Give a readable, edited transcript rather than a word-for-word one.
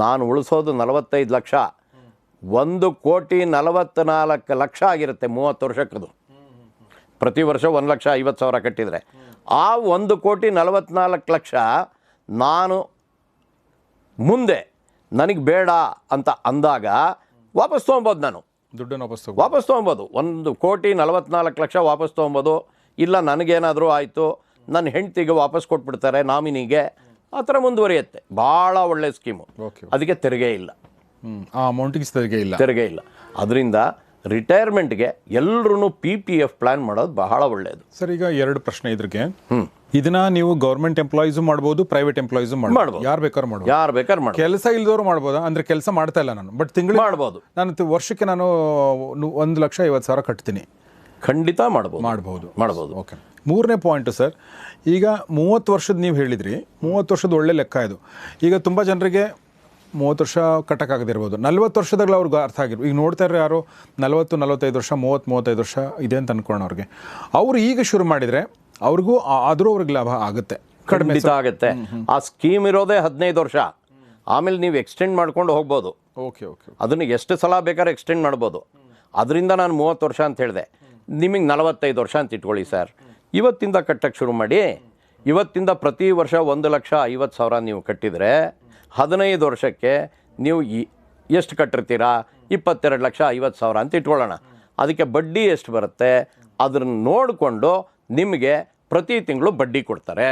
ನಾನು ಉಳಿಸೋದು 45 ಲಕ್ಷ. 1,44,00,000 ಆಗಿರುತ್ತೆ 30 ವರ್ಷಕ್ಕದು. ಪ್ರತಿ ವರ್ಷ 1,50,000 ಕಟ್ಟಿದರೆ ಆ 1,44,00,000 ನಾನು ಮುಂದೆ ನನಗೆ ಬೇಡ ಅಂತ ಅಂದಾಗ ವಾಪಸ್ ತೊಗೊಬೋದು. ನಾನು ದುಡ್ಡನ್ನು ವಾಪಸ್ ತೊಗೊಬೋದು. 1,44,00,000 ವಾಪಸ್ ತೊಗೊಬೋದು. ಇಲ್ಲ ನನಗೇನಾದರೂ ಆಯಿತು, ನನ್ನ ಹೆಂಡ್ತಿಗೆ ವಾಪಸ್ ಕೊಟ್ಬಿಡ್ತಾರೆ, ನಾಮಿನಿಗೆ, ಆ ಥರ ಮುಂದುವರಿಯುತ್ತೆ. ಭಾಳ ಒಳ್ಳೆ ಸ್ಕೀಮು. ಅದಕ್ಕೆ ತೆರಿಗೆ ಇಲ್ಲ, ಆ ಅಮೌಂಟಿಗೆ ತೆರಿಗೆ ಇಲ್ಲ. ಅದರಿಂದ ರಿಟೈರ್ಮೆಂಟ್ಗೆ ಎಲ್ಲರೂ PPF ಪ್ಲಾನ್ ಮಾಡೋದು ಬಹಳ ಒಳ್ಳೆಯದು. ಸರ್, ಈಗ 2 ಪ್ರಶ್ನೆ ಇದ್ರಿಗೆ. ಇದನ್ನ ನೀವು ಗೌರ್ಮೆಂಟ್ ಎಂಪ್ಲಾಯೀಸು ಮಾಡ್ಬೋದು, ಪ್ರೈವೇಟ್ ಎಂಪ್ಲಾಯೀಸು ಮಾಡ್ಬೋದು, ಯಾರು ಬೇಕಾದ್ರೂ ಮಾಡ್ಬೋದು. ಕೆಲಸ ಇಲ್ದವರು ಮಾಡ್ಬೋದಾ? ಅಂದ್ರೆ ಕೆಲಸ ಮಾಡ್ತಾ ಇಲ್ಲ ನಾನು, ಬಟ್ ತಿಂಗಳು ಮಾಡ್ಬೋದು. ನಾನು ವರ್ಷಕ್ಕೆ ನಾನು 1,50,000 ಕಟ್ತೀನಿ. ಖಂಡಿತ ಮಾಡ್ಬೋದು. ಓಕೆ. 3ನೇ ಪಾಯಿಂಟ್ ಸರ್, ಈಗ 30 ವರ್ಷದ ನೀವು ಹೇಳಿದ್ರಿ, 30 ವರ್ಷದ ಒಳ್ಳೆ ಲೆಕ್ಕ ಇದು. ಈಗ ತುಂಬ ಜನರಿಗೆ 30 ವರ್ಷ ಕಟ್ಟಕ್ಕಾಗದಿರ್ಬೋದು, 40 ವರ್ಷದಾಗಲೂ ಅವ್ರಿಗೆ ಅರ್ಥ ಆಗಿರ್ಬೋದು. ಈಗ ನೋಡ್ತಾ ಇರೋ ಯಾರು 40-45 ವರ್ಷ, 30-35 ವರ್ಷ ಇದೆ ಅಂತ ಅನ್ಕೊಳ್ಳೋಣ. ಅವ್ರು ಈಗ ಶುರು ಮಾಡಿದರೆ ಅವ್ರಿಗೂ ಆದರೂ ಅವ್ರಿಗೆ ಲಾಭ ಆಗುತ್ತೆ, ಖಂಡಿತ ಆಗುತ್ತೆ. ಆ ಸ್ಕೀಮ್ ಇರೋದೇ 15 ವರ್ಷ. ಆಮೇಲೆ ನೀವು ಎಕ್ಸ್ಟೆಂಡ್ ಮಾಡ್ಕೊಂಡು ಹೋಗ್ಬೋದು. ಓಕೆ. ಅದನ್ನು ಎಷ್ಟು ಸಲ ಬೇಕಾದ್ರೆ ಎಕ್ಸ್ಟೆಂಡ್ ಮಾಡ್ಬೋದು. ಅದರಿಂದ ನಾನು 30 ವರ್ಷ ಅಂತ ಹೇಳಿದೆ. ನಿಮಗೆ 45 ವರ್ಷ ಅಂತ ಇಟ್ಕೊಳ್ಳಿ ಸರ್. ಇವತ್ತಿಂದ ಕಟ್ಟಕ್ಕೆ ಶುರು ಮಾಡಿ. ಇವತ್ತಿಂದ ಪ್ರತಿ ವರ್ಷ 1,50,000 ನೀವು ಕಟ್ಟಿದರೆ 15 ವರ್ಷಕ್ಕೆ ನೀವು ಎಷ್ಟು ಕಟ್ಟಿರ್ತೀರಾ? 22,50,000 ಅಂತ ಇಟ್ಕೊಳ್ಳೋಣ. ಅದಕ್ಕೆ ಬಡ್ಡಿ ಎಷ್ಟು ಬರುತ್ತೆ ಅದನ್ನು ನೋಡಿಕೊಂಡು ನಿಮಗೆ ಪ್ರತಿ ತಿಂಗಳು ಬಡ್ಡಿ ಕೊಡ್ತಾರೆ.